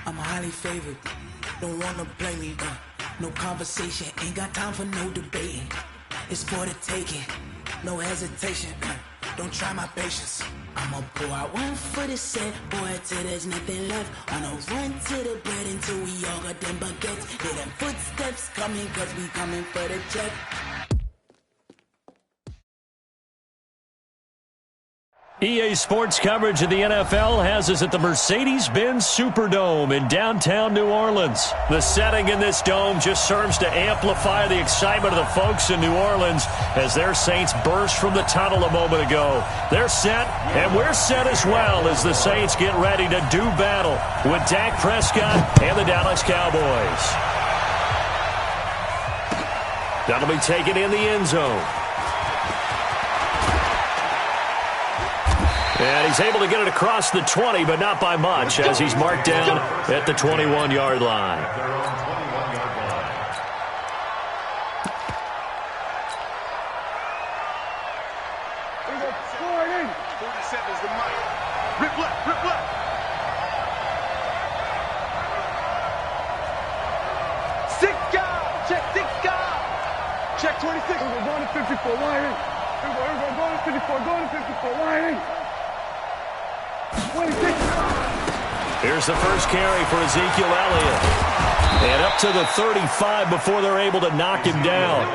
I'm highly favored. Don't wanna play me, no conversation, ain't got time for no debating. It's for the taking, no hesitation. Don't try my patience. I'ma pull out one for the set, boy, till there's nothing left. On a run to the bread until we all got them baguettes. Hear them footsteps coming, cause we coming for the check. EA Sports coverage of the NFL has us at the Mercedes-Benz Superdome in downtown New Orleans. The setting in this dome just serves to amplify the excitement of the folks in New Orleans as their Saints burst from the tunnel a moment ago. They're set, and we're set as well as the Saints get ready to do battle with Dak Prescott and the Dallas Cowboys. That'll be taken in the end zone. And he's able to get it across the 20, but not by much, as he's marked down at the 21-yard line. Check 26. We're going to 54. Line in. We're going to 54. Going to 54. Line in. 26. Here's the first carry for Ezekiel Elliott. And up to the 35 before they're able to knock him down.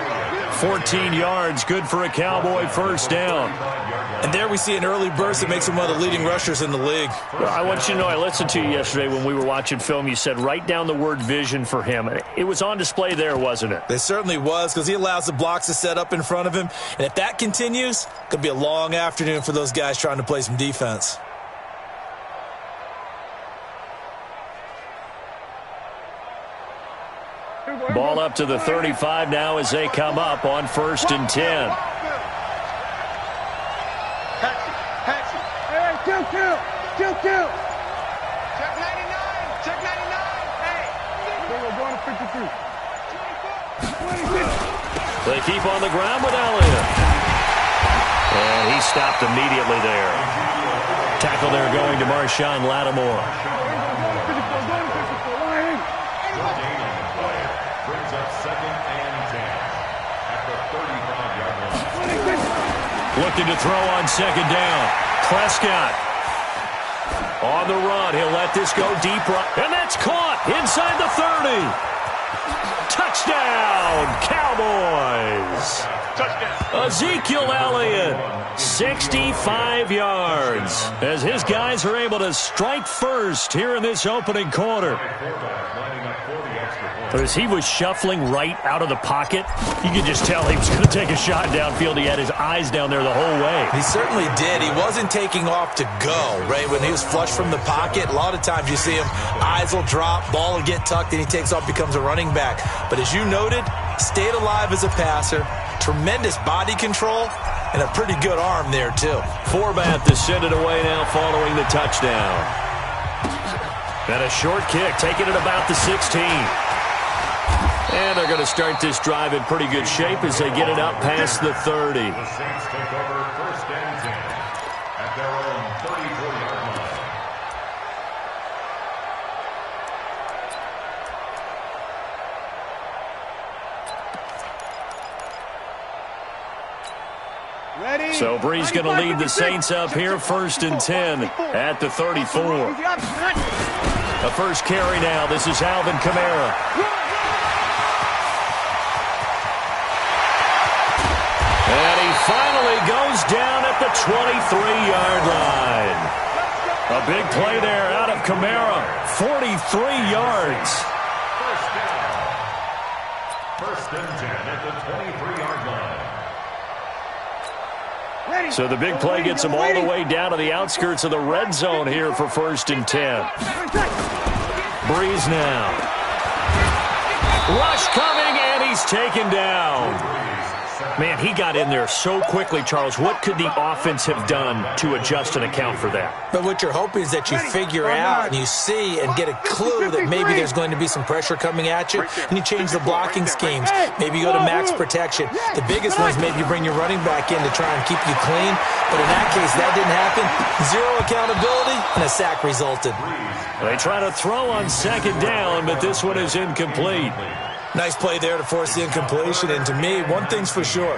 14 yards, good for a Cowboy first down. And there we see an early burst that makes him one of the leading rushers in the league. Well, I want you to know, I listened to you yesterday when we were watching film. You said write down the word vision for him. It was on display there, wasn't it? It certainly was, because he allows the blocks to set up in front of him. And if that continues, it could be a long afternoon for those guys trying to play some defense. Ball up to the 35 now as they come up on 1st and 10. Kill. Check 99. Check 99. Hey. We're going to 53. 26. They keep on the ground with Elliott. And he stopped immediately there. Tackle there going to Marshawn Lattimore. Brings up 2nd and 10 at the 35-yard line. Looking to throw on 2nd down. Prescott on the run. He'll let this go deep right. And that's caught inside the 30. Touchdown, Cowboys. Touchdown. Ezekiel Elliott, 65 yards. As his guys are able to strike first here in this opening quarter. But as he was shuffling right out of the pocket, you could just tell he was going to take a shot downfield. He had his eyes down there the whole way. He certainly did. He wasn't taking off to go, right? When he was flush from the pocket, a lot of times you see him, eyes will drop, ball will get tucked, and he takes off, becomes a running back. But as you noted, stayed alive as a passer, tremendous body control, and a pretty good arm there, too. Forbath to send it away now following the touchdown. And a short kick, taking it about the 16. And they're going to start this drive in pretty good shape as they get it up past the 30. The Saints take over 1st and 10 at their own 34-yard line. Ready? So Brees going to lead the Saints up here 1st and 10 at the 34. The first carry now. This is Alvin Kamara. And he finally goes down at the 23-yard line. A big play there out of Kamara. 43 yards. First and 10 at the 23-yard line. So the big play gets him all the way down to the outskirts of the red zone here for 1st and 10. Brees now. Rush coming, and he's taken down. Man, he got in there so quickly, Charles. What could the offense have done to adjust and account for that? But what you're hoping is that you figure out and you see and get a clue that maybe there's going to be some pressure coming at you, and you change the blocking schemes. Maybe you go to max protection. The biggest one is maybe you bring your running back in to try and keep you clean. But in that case, that didn't happen. Zero accountability, and a sack resulted. They try to throw on second down, but this one is incomplete. Nice play there to force the incompletion. And to me, one thing's for sure.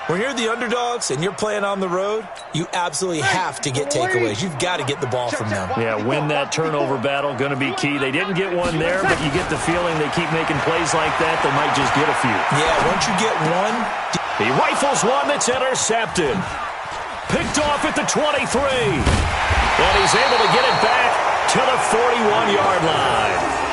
When you're the underdogs and you're playing on the road, you absolutely have to get takeaways. You've got to get the ball from them. Yeah, win that turnover battle, going to be key. They didn't get one there, but you get the feeling they keep making plays like that, they might just get a few. Yeah, once you get one. He rifles one that's intercepted. Picked off at the 23. And he's able to get it back to the 41-yard line.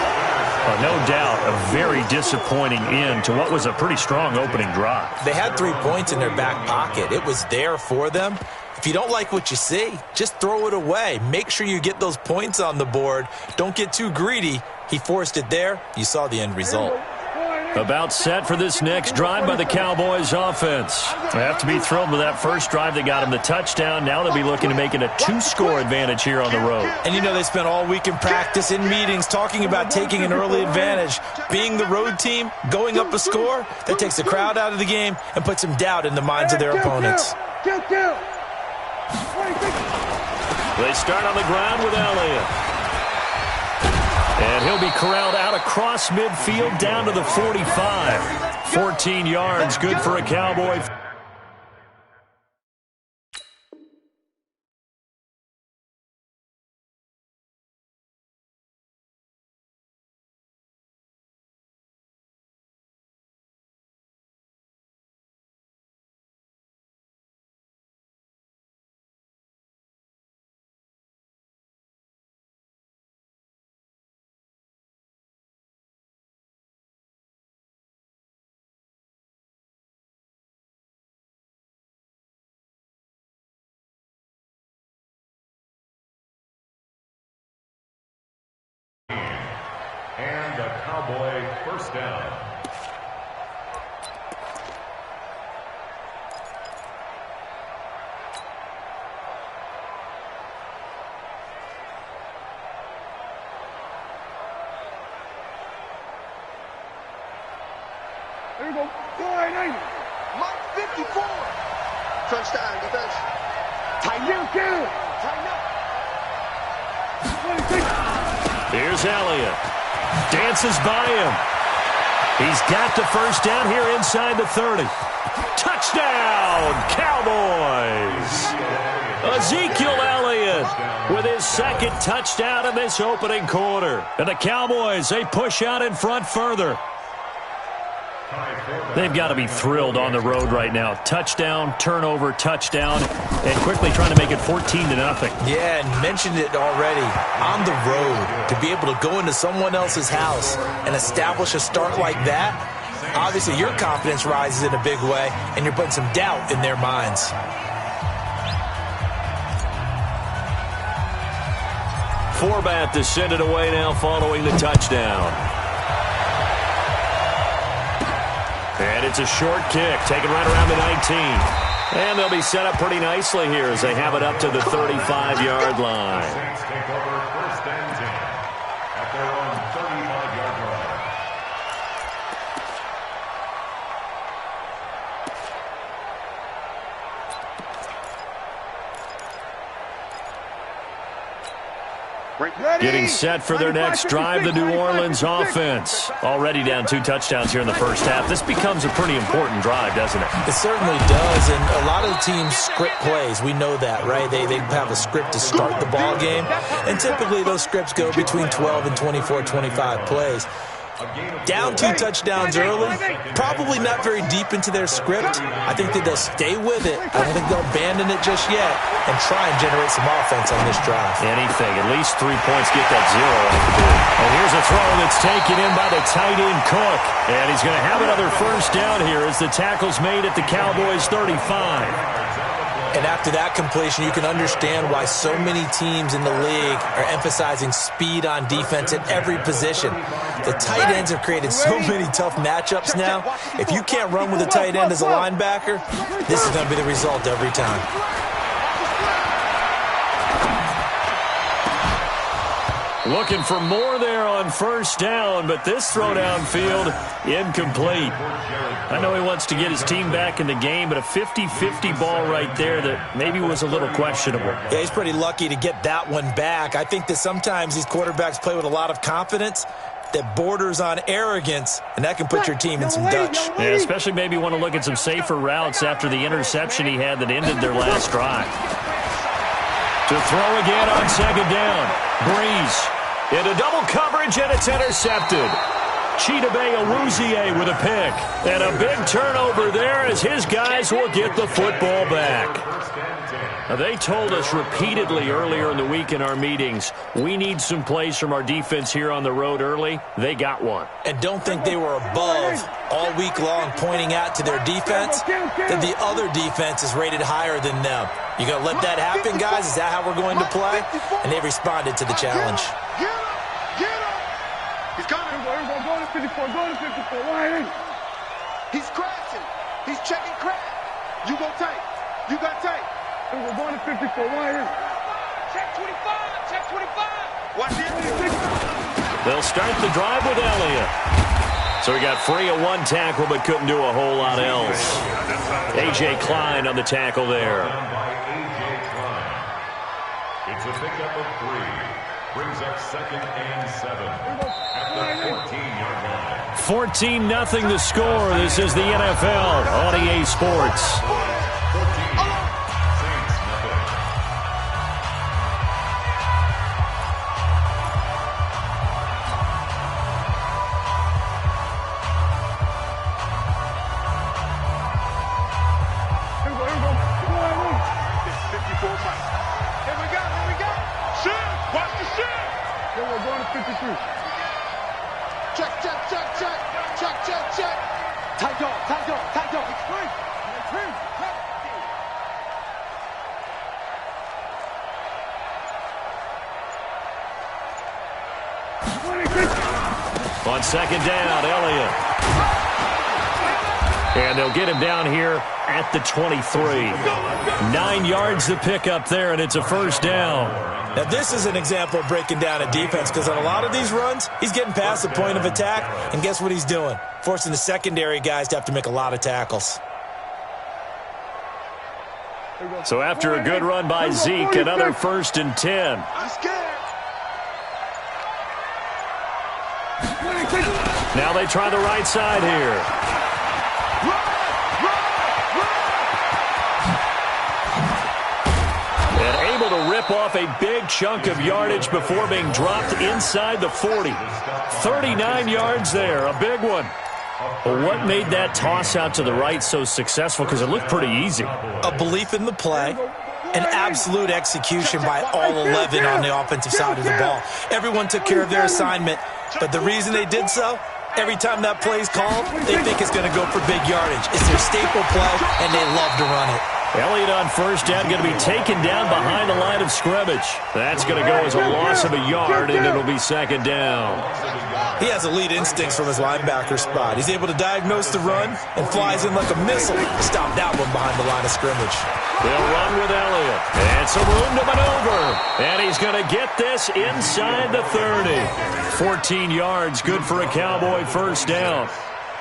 No doubt a very disappointing end to what was a pretty strong opening drive. They had 3 points in their back pocket. It was there for them. If you don't like what you see, just throw it away. Make sure you get those points on the board. Don't get too greedy. He forced it there. You saw the end result. About set for this next drive by the Cowboys offense. They have to be thrilled with that first drive that got them the touchdown. Now they'll be looking to make it a 2-score advantage here on the road. And you know they spent all week in practice, in meetings, talking about taking an early advantage. Being the road team, going up a score, that takes the crowd out of the game and puts some doubt in the minds of their opponents. They start on the ground with Elliott. And he'll be corralled out across midfield down to the 45. 14 yards, good for a Cowboy. And a Cowboy first down. There you go. Go ahead, Mike 54. Touchdown, defense. Tighten up, kill. Tighten up. Here's Elliott. Dances by him. He's got the first down here inside the 30. Touchdown, Cowboys! Ezekiel Elliott with his second touchdown in this opening quarter. And the Cowboys, they push out in front further. They've got to be thrilled on the road right now. Touchdown, turnover, touchdown, and quickly trying to make it 14-0. Yeah, and mentioned it already. On the road, to be able to go into someone else's house and establish a start like that, obviously your confidence rises in a big way, and you're putting some doubt in their minds. Forbath to send it away now following the touchdown. And it's a short kick, taken right around the 19. And they'll be set up pretty nicely here as they have it up to the 35-yard line. Saints take over first and 10 at their own 35-yard line. Getting set for their next drive, the New Orleans offense. Already down 2 touchdowns here in the first half. This becomes a pretty important drive, doesn't it? It certainly does, and a lot of the teams script plays. We know that, right? They have a script to start the ball game, and typically those scripts go between 12 and 24, 25 plays. Down 2 touchdowns early, probably not very deep into their script. I think that they'll stay with it. I don't think they'll abandon it just yet and try and generate some offense on this drive. Anything, at least 3 points, get that 0 off the board. And here's a throw that's taken in by the tight end Cook. And he's going to have another first down here as the tackle's made at the Cowboys 35. And after that completion, you can understand why so many teams in the league are emphasizing speed on defense at every position. The tight ends have created so many tough matchups now. If you can't run with a tight end as a linebacker, this is going to be the result every time. Looking for more there on first down, but this throw downfield, incomplete. I know he wants to get his team back in the game, but a 50-50 ball right there that maybe was a little questionable. Yeah, he's pretty lucky to get that one back. I think that sometimes these quarterbacks play with a lot of confidence that borders on arrogance, and that can put your team in some Dutch. Yeah, especially maybe want to look at some safer routes after the interception he had that ended their last drive. To throw again on second down. Breeze into double coverage, and it's intercepted. Chidobe Awuzie with a pick. And a big turnover there as his guys will get the football back. Now, they told us repeatedly earlier in the week in our meetings, we need some plays from our defense here on the road early. They got one. And don't think they were above all week long pointing out to their defense that the other defense is rated higher than them. You going to let that happen, guys? Is that how we're going to play? And they responded to the challenge. Get up! Get up! He's coming. Go to 54. Go to 54. Why? He's crashing. He's checking crash. You go tight. You got tight. We're going to 54. Why? Check 25. Check 25. Watch it. They'll start the drive with Elliott. So he got free of one tackle but couldn't do a whole lot else. A.J. Klein on the tackle there. It's a pickup of 3. Brings up 2nd and 7 at the 14-yard line. 14-0 the score. This is the NFL on EA Sports. On second down, Elliott. And they'll get him down here at the 23. 9 yards to pick up there, and it's a first down. Now, this is an example of breaking down a defense because on a lot of these runs, he's getting past the point of attack, and guess what he's doing? Forcing the secondary guys to have to make a lot of tackles. So after a good run by Zeke, another 1st and 10. I'm scared. Now they try the right side here. And able to rip off a big chunk of yardage before being dropped inside the 40. 39 yards there, a big one. But what made that toss out to the right so successful? Because it looked pretty easy. A belief in the play, an absolute execution by all 11 on the offensive side of the ball. Everyone took care of their assignment, but the reason they did so, every time that play's called, they think it's going to go for big yardage. It's their staple play, and they love to run it. Elliott on first down, going to be taken down behind the line of scrimmage. That's going to go as a loss of a yard, and it'll be second down. He has elite instincts from his linebacker spot. He's able to diagnose the run and flies in like a missile to stop that one behind the line of scrimmage. They'll run with Elliott. And some room to maneuver. And he's going to get this inside the 30. 14 yards, good for a Cowboy first down.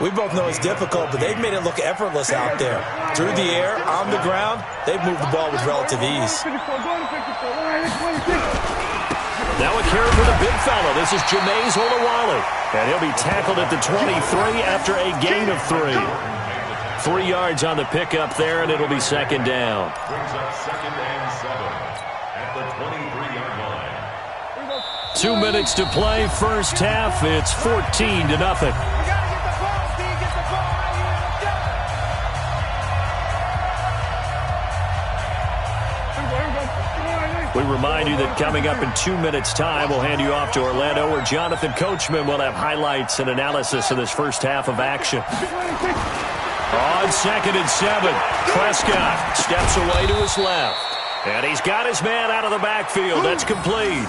We both know it's difficult, but they've made it look effortless out there. Through the air, on the ground, they've moved the ball with relative ease. Now a carry for the big fella. This is Jameis Olawale. And he'll be tackled at the 23 after a gain of 3. 3 yards on the pickup there, and it'll be second down. Brings up 2nd and 7 at the 23-yard line. 2 minutes to play, first half. It's 14-0. We remind you that coming up in 2 minutes' time, we'll hand you off to Orlando, where Jonathan Coachman will have highlights and analysis of this first half of action. On 2nd and 7, Prescott steps away to his left. And he's got his man out of the backfield. That's complete.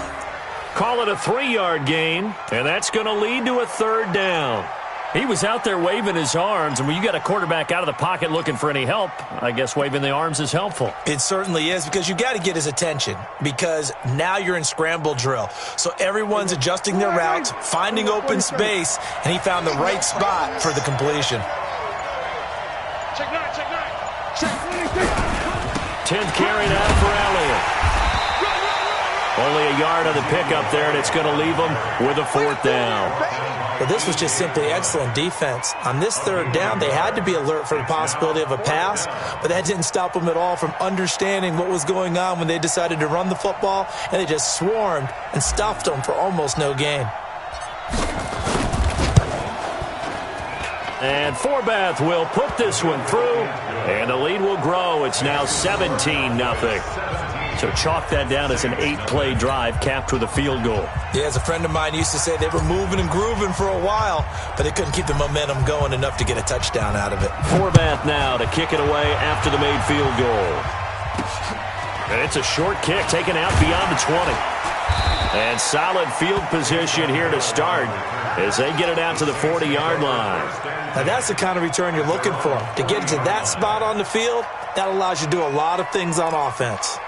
Call it a 3-yard gain, and that's going to lead to a 3rd down. He was out there waving his arms, and when you got a quarterback out of the pocket looking for any help, I guess waving the arms is helpful. It certainly is, because you got to get his attention, because now you're in scramble drill. So everyone's adjusting their routes, finding open space, and he found the right spot for the completion. Check 9, check 9. Check 10th carry now for Elliott. Only a yard on the pickup there, and it's going to leave them with a 4th down. Well, this was just simply excellent defense. On this 3rd down, they had to be alert for the possibility of a pass, but that didn't stop them at all from understanding what was going on when they decided to run the football, and they just swarmed and stuffed them for almost no gain. And Forbath will put this one through, and the lead will grow. It's now 17-0. So chalk that down as an 8-play drive capped with a field goal. Yeah, as a friend of mine used to say, they were moving and grooving for a while, but they couldn't keep the momentum going enough to get a touchdown out of it. Forbath now to kick it away after the made field goal. And it's a short kick taken out beyond the 20. And solid field position here to start as they get it out to the 40-yard line. Now that's the kind of return you're looking for. To get to that spot on the field, that allows you to do a lot of things on offense.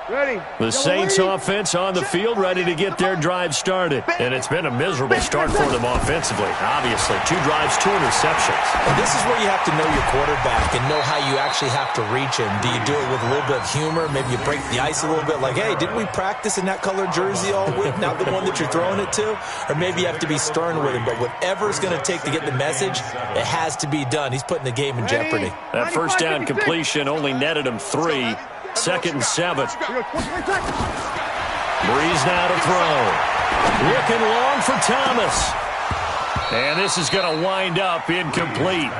Ready. The Saints offense on the field, ready to get their drive started. And it's been a miserable start for them offensively. Obviously, 2 drives, 2 interceptions. And this is where you have to know your quarterback and know how you actually have to reach him. Do you do it with a little bit of humor? Maybe you break the ice a little bit, like, hey, didn't we practice in that colored jersey all week? Not the one that you're throwing it to? Or maybe you have to be stern with him. But whatever it's going to take to get the message, it has to be done. He's putting the game in jeopardy. That first down completion only netted him 3. 2nd and 7. Breeze now to throw. Looking long for Thomas. And this is going to wind up incomplete.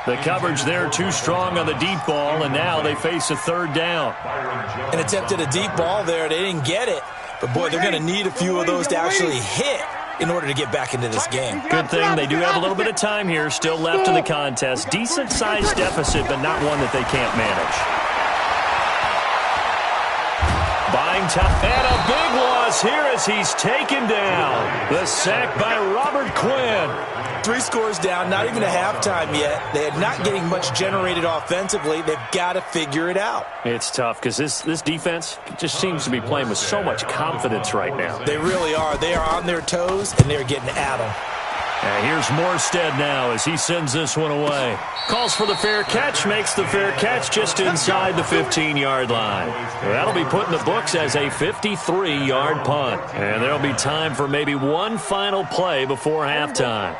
The coverage there too strong on the deep ball, and now they face a 3rd down. An attempt at a deep ball there. They didn't get it. But, boy, they're going to need a few of those to actually hit in order to get back into this game. Good thing they do have a little bit of time here still left in the contest. Decent-sized deficit, but not one that they can't manage. Buying time, and a big loss here as he's taken down. The sack by Robert Quinn. 3 scores down, not even a halftime yet. They are not getting much generated offensively. They've got to figure it out. It's tough because this defense just seems to be playing with so much confidence right now. They really are. They are on their toes, and they're getting at them. And here's Morstead now as he sends this one away. Calls for the fair catch, makes the fair catch just inside the 15-yard line. That'll be put in the books as a 53-yard punt. And there'll be time for maybe one final play before halftime.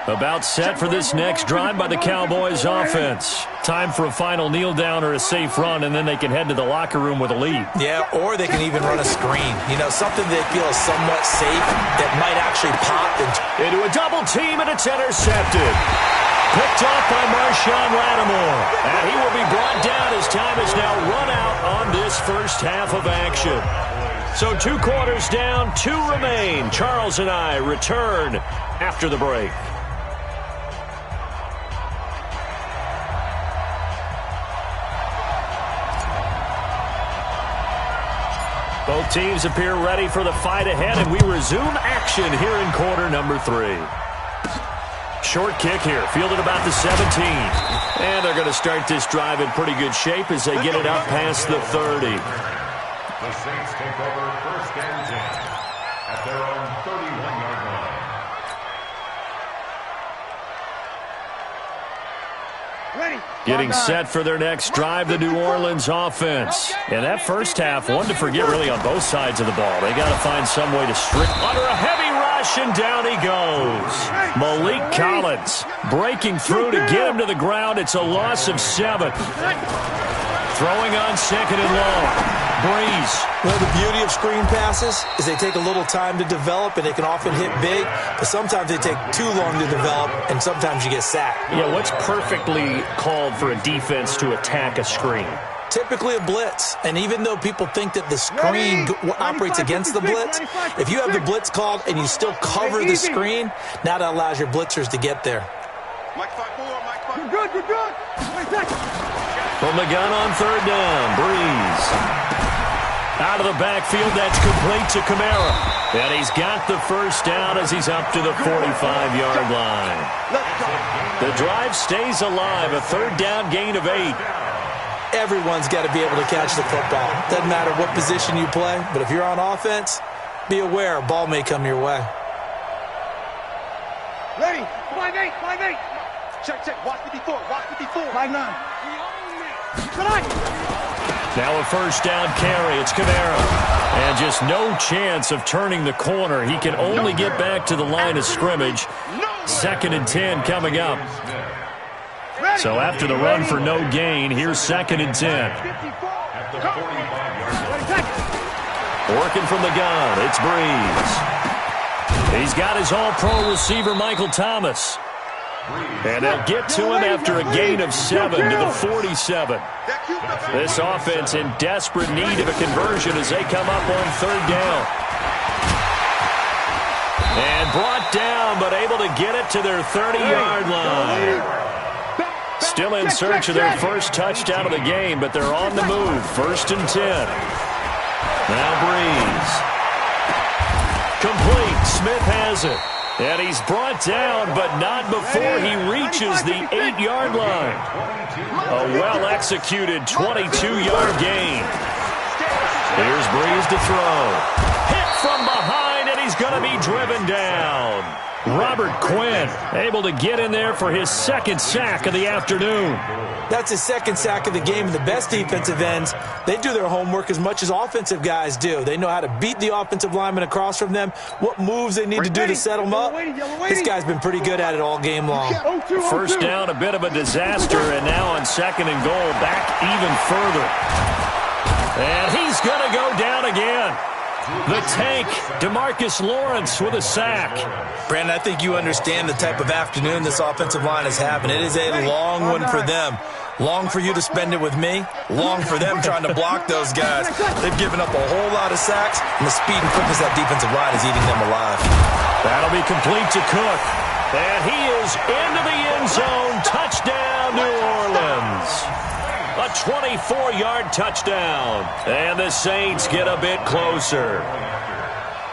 About set for this next drive by the Cowboys offense. Time for a final kneel down or a safe run, and then they can head to the locker room with a lead. Yeah, or they can even run a screen. You know, something they feel is somewhat safe that might actually pop. Into a double team, and it's intercepted. Picked off by Marshawn Lattimore. And he will be brought down as time is now run out on this first half of action. So 2 quarters down, 2 remain. Charles and I return after the break. Both teams appear ready for the fight ahead, and we resume action here in quarter number 3. Short kick here, fielded about the 17. And they're going to start this drive in pretty good shape as they get it up past the 30. The Saints take over 1st and 10 at their own 31-yard line. Getting set for their next drive, the New Orleans offense. And that first half, one to forget really on both sides of the ball. They got to find some way to strip under a heavy rush, and down he goes. Malik Collins breaking through to get him to the ground. It's a loss of 7. Throwing on 2nd and long. Breeze. Well, the beauty of screen passes is they take a little time to develop, and they can often hit big, but sometimes they take too long to develop, and sometimes you get sacked. Yeah, what's perfectly called for a defense to attack a screen? typically a blitz. And even though people think that the screen operates against the blitz, if you have the blitz called and you still cover the screen, now that allows your blitzers to get there. You're good. From the gun on third down, Breeze. Out of the backfield, that's complete to Kamara. And he's got the first down as he's up to the 45-yard line. The drive stays alive, a third down gain of 8. Everyone's got to be able to catch the football. Doesn't matter what position you play, but if you're on offense, be aware a ball may come your way. Ready. 5-8. Check. Watch 54. 5-9. Now a first down carry. It's Kamara. And just no chance of turning the corner. He can only get back to the line of scrimmage. 2nd and 10 coming up. So after the run for no gain, here's 2nd and 10. Working from the gun, it's Breeze. He's got his all-pro receiver, Michael Thomas. And they'll get to him after a gain of 7 to the 47. This offense in desperate need of a conversion as they come up on third down. And brought down, but able to get it to their 30-yard line. Still in search of their first touchdown of the game, but they're on the move. 1st and 10. Now Breeze. Complete. Smith has it. And he's brought down, but not before he reaches the 8-yard line. A well-executed 22-yard gain. Here's Breeze to throw. Hit from behind, and he's going to be driven down. Robert Quinn able to get in there for his 2nd sack of the afternoon. That's his 2nd sack of the game, and the best defensive ends, they do their homework as much as offensive guys do. They know how to beat the offensive lineman across from them, what moves they need to do to set them up. This guy's been pretty good at it all game long. First down, a bit of a disaster, and now on 2nd and goal, back even further. And he's going to go down again. The tank, DeMarcus Lawrence with a sack. Brandon, I think you understand the type of afternoon this offensive line is having. It is a long one for them. Long for you to spend it with me. Long for them trying to block those guys. They've given up a whole lot of sacks, and the speed and quickness of that defensive line is eating them alive. That'll be complete to Cook. And he is into the end zone. Touchdown, New Orleans. A 24-yard touchdown. And the Saints get a bit closer.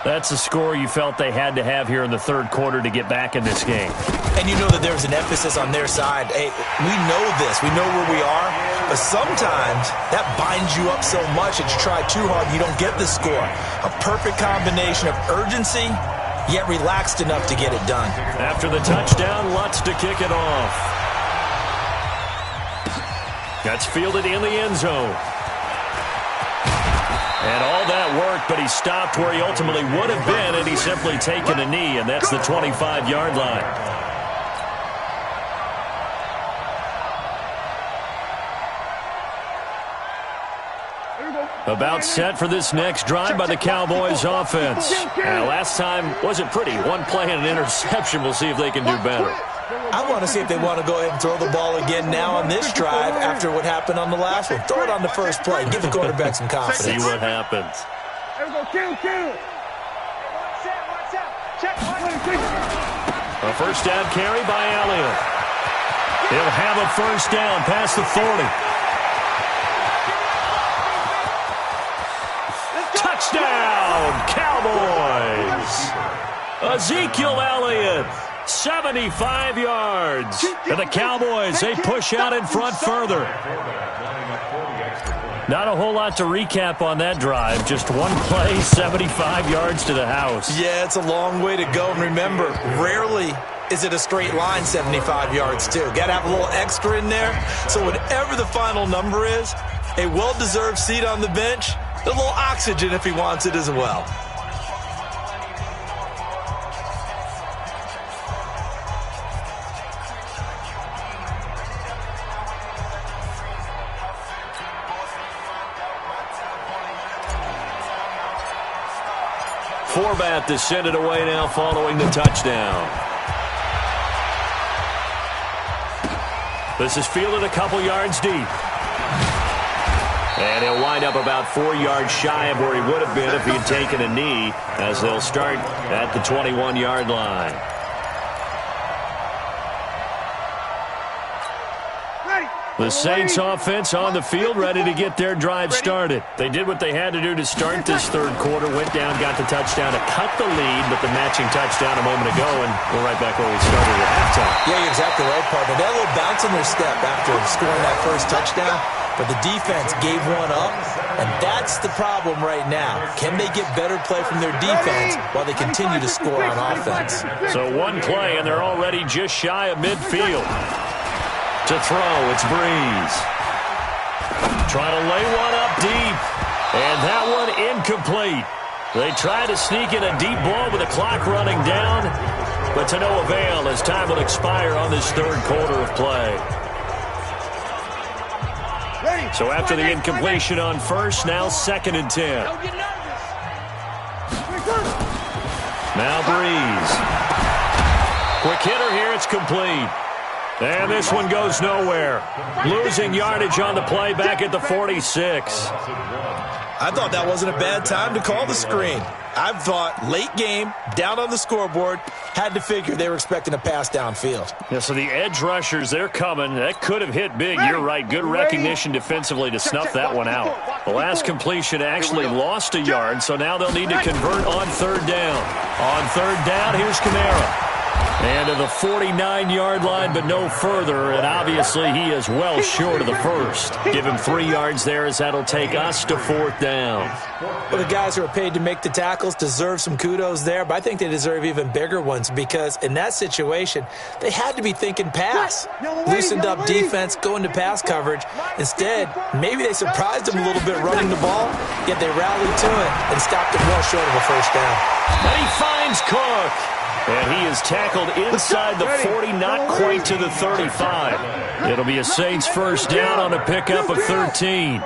That's a score you felt they had to have here in the third quarter to get back in this game. And you know that there's an emphasis on their side. Hey, we know this. We know where we are. But sometimes that binds you up so much that you try too hard and you don't get the score. A perfect combination of urgency, yet relaxed enough to get it done. After the touchdown, Lutz to kick it off. That's fielded in the end zone. And all that work, but he stopped where he ultimately would have been, and he's simply taken a knee, and that's the 25-yard line. About set for this next drive by the Cowboys offense. Now, last time wasn't pretty. One play and an interception. We'll see if they can do better. I want to see if they want to go ahead and throw the ball again now on this drive after what happened on the last one. Throw it on the first play. Give the quarterback some confidence. See what happens. There we go. Kill. A first down carry by Elliott. He'll have a first down past the 40. Touchdown, Cowboys! Ezekiel Elliott, 75 yards. And the Cowboys, they push out in front further. Not a whole lot to recap on that drive. Just one play, 75 yards to the house. Yeah, it's a long way to go. And remember, rarely is it a straight line 75 yards, too. Got to have a little extra in there. So whatever the final number is, a well-deserved seat on the bench, a little oxygen if he wants it as well. Forbat to send it away now following the touchdown. This is fielded a couple yards deep. And he'll wind up about 4 yards shy of where he would have been if he had taken a knee, as they'll start at the 21-yard line. The Saints offense on the field, ready to get their drive started. They did what they had to do to start this third quarter, went down, got the touchdown to cut the lead, but the matching touchdown a moment ago, and we're right back where we started at halftime. Yeah, you're exactly right, partner. They had a little bounce in their step after scoring that first touchdown, but the defense gave one up, and that's the problem right now. Can they get better play from their defense while they continue to score on offense? So one play, and they're already just shy of midfield. To throw, it's Breeze. Trying to lay one up deep, and that one incomplete. They try to sneak in a deep ball with the clock running down, but to no avail as time will expire on this third quarter of play. So after the incompletion on first, now 2nd and 10. Now Breeze. Quick hitter here, it's complete. And this one goes nowhere. Losing yardage on the play back at the 46. I thought that wasn't a bad time to call the screen. I thought late game, down on the scoreboard, had to figure they were expecting a pass downfield. Yeah, so the edge rushers, they're coming. That could have hit big. You're right. Good recognition defensively to snuff that one out. The last completion actually lost a yard, so now they'll need to convert on third down. On third down, here's Kamara. And to the 49-yard line, but no further, and obviously he is well short of the first. Give him 3 yards there, as that'll take us to 4th down. Well, the guys who are paid to make the tackles deserve some kudos there, but I think they deserve even bigger ones because in that situation, they had to be thinking pass. Loosened up defense, going to pass coverage. Instead, maybe they surprised them a little bit running the ball, yet they rallied to it and stopped them well short of a first down. And he finds Cook. And he is tackled inside the 40, not quite to the 35. It'll be a Saints first down on a pickup of 13.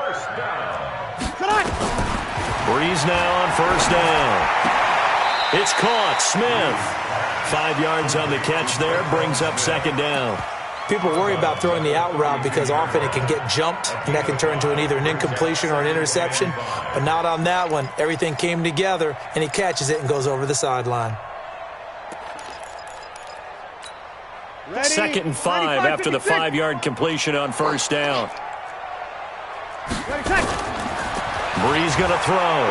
Breeze now on first down. It's caught. Smith. 5 yards on the catch there. Brings up 2nd down. People worry about throwing the out route because often it can get jumped, and that can turn into either an incompletion or an interception. But not on that one. Everything came together, and he catches it and goes over the sideline. 2nd and 5 after the 5-yard completion on first down. Breeze going to throw.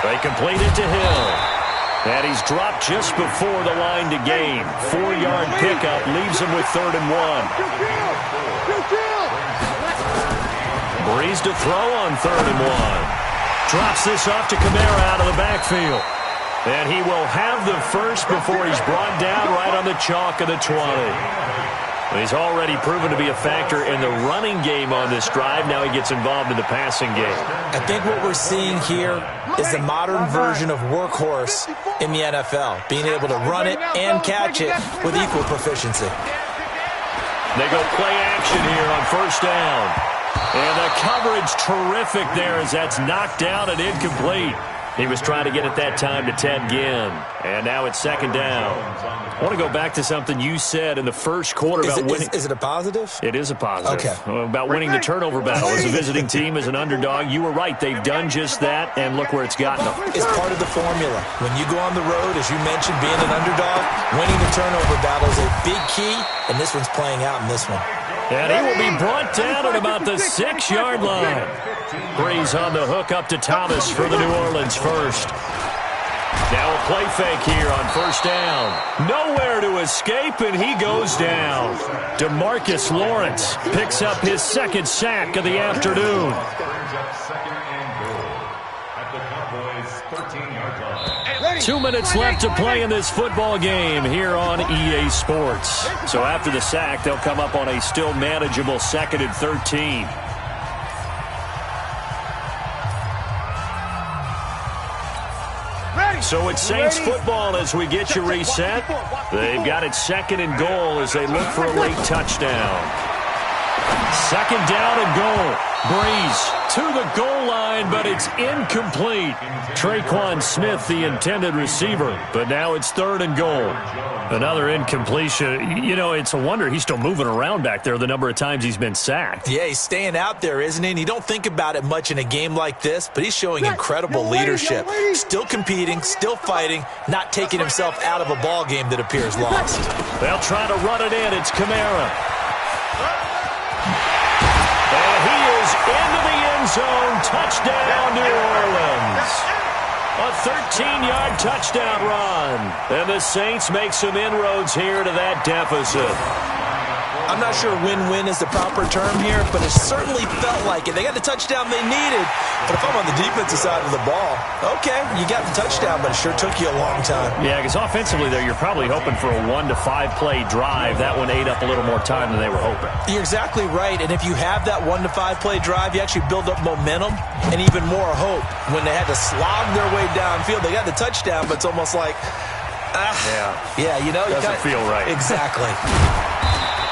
They complete it to Hill. And he's dropped just before the line to gain. 4-yard pickup leaves him with 3rd and 1. Breeze to throw on 3rd and 1. Drops this off to Kamara out of the backfield. And he will have the first before he's brought down right on the chalk of the 20. He's already proven to be a factor in the running game on this drive. Now he gets involved in the passing game. I think what we're seeing here is the modern version of workhorse in the NFL, being able to run it and catch it with equal proficiency. They go play action here on first down. And the coverage terrific there as that's knocked down and incomplete. He was trying to get it that time to Ted Ginn. And now it's 2nd down. I want to go back to something you said in the first quarter about winning. Is it a positive? It is a positive. Okay. About winning the turnover battle. As a visiting team, as an underdog, you were right. They've done just that, and look where it's gotten them. It's part of the formula. When you go on the road, as you mentioned, being an underdog, winning the turnover battle is a big key, and this one's playing out in this one. And he will be brought down at about the 6-yard line. Breeze on the hook up to Thomas for the New Orleans first. Now a play fake here on first down. Nowhere to escape, and he goes down. DeMarcus Lawrence picks up his 2nd sack of the afternoon. 2 minutes left to play in this football game here on EA Sports. So after the sack, they'll come up on a still manageable 2nd and 13. So it's Saints football as we get you reset. They've got it 2nd and goal as they look for a late touchdown. 2nd down and goal. Breeze to the goal line, but it's incomplete. Traquan Smith, the intended receiver, but now it's 3rd and goal. Another incompletion. You know, it's a wonder he's still moving around back there the number of times he's been sacked. Yeah, he's staying out there, isn't he? And you don't think about it much in a game like this, but he's showing incredible leadership. Still competing, still fighting, not taking himself out of a ball game that appears lost. They'll try to run it in. It's Kamara. And he is into the end zone. Touchdown, New Orleans. A 13-yard touchdown run. And the Saints make some inroads here to that deficit. I'm not sure win-win is the proper term here, but it certainly felt like it. They got the touchdown they needed. But if I'm on the defensive side of the ball, okay, you got the touchdown, but it sure took you a long time. Yeah, because offensively there, you're probably hoping for a 1 to 5 play drive. That one ate up a little more time than they were hoping. You're exactly right, and if you have that 1 to 5 play drive, you actually build up momentum and even more hope. When they had to slog their way downfield, they got the touchdown, but it's almost like, yeah, you know. Doesn't feel right. Exactly.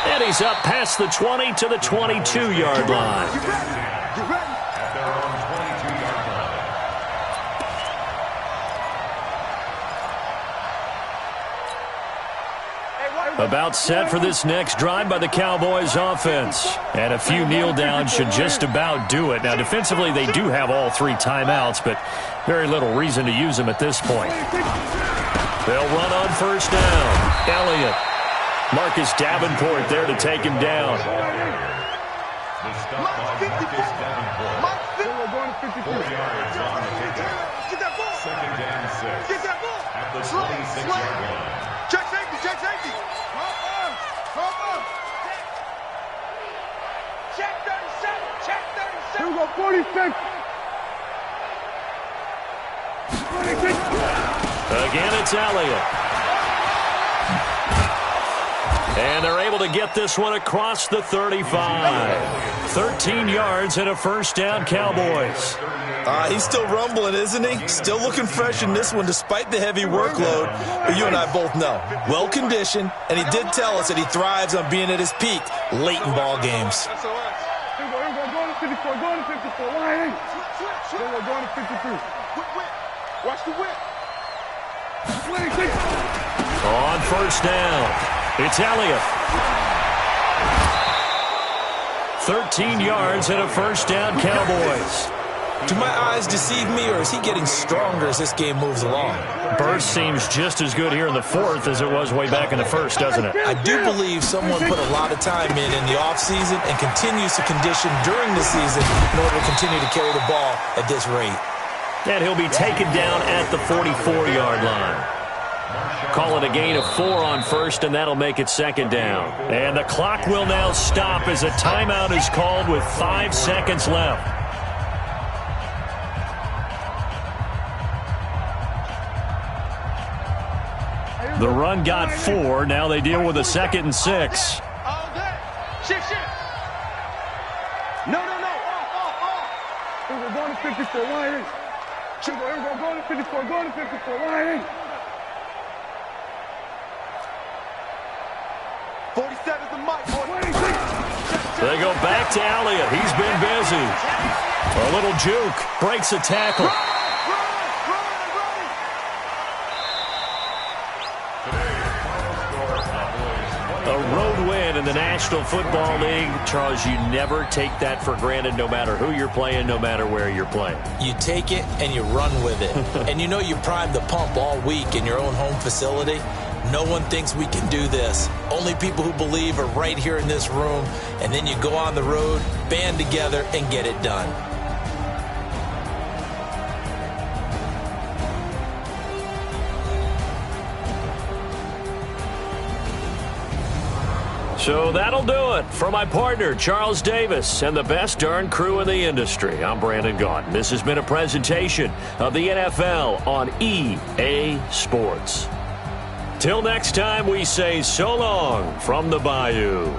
And he's up past the 20 to the 22-yard line. At their own 22-yard line. About set for this next drive by the Cowboys offense. And a few kneel downs should just about do it. Now, defensively, they do have all 3 timeouts, but very little reason to use them at this point. They'll run on first down. Elliott. Marcus Davenport there to take him down. The stop by Marcus Davenport. 4 yards on the pickup. Get that ball. 2nd and 6. Get that ball. At the 26-yard line. Check safety. Check safety. Come on. Check 37. Check 37. Here we go, 46. 46. Again, it's Elliott. And they're able to get this one across the 35. 13 yards and a first down, Cowboys. He's still rumbling, isn't he? Still looking fresh in this one despite the heavy workload. But you and I both know, well-conditioned, and he did tell us that he thrives on being at his peak late in ball games. Here we go, go to 54, go to 54. Line. Here we go, go to 53. Watch the whip. 26. On first down. It's Elliott. 13 yards and a first down, Cowboys. Do my eyes deceive me, or is he getting stronger as this game moves along? Burst seems just as good here in the 4th as it was way back in the 1st, doesn't it? I do believe someone put a lot of time in the offseason and continues to condition during the season in order to continue to carry the ball at this rate. And he'll be taken down at the 44-yard line. Call it a gain of 4 on first, and that'll make it 2nd down. And the clock will now stop as a timeout is called with 5 seconds left. The run got 4. Now they deal with a 2nd and 6. All day. Shift. No. Off. Here we go, going to 54. Line. Here we go, going to 54, going to 54. Line. 47 is the mic, boy. They go back to Elliott. He's been busy. A little juke. Breaks a tackle. A road win in the National Football League. Charles, you never take that for granted no matter who you're playing, no matter where you're playing. You take it and you run with it. And you know you primed the pump all week in your own home facility. No one thinks we can do this. Only people who believe are right here in this room. And then you go on the road, band together, and get it done. So that'll do it. For my partner, Charles Davis, and the best darn crew in the industry, I'm Brandon Gaudin. This has been a presentation of the NFL on EA Sports. Till next time, we say so long from the Bayou.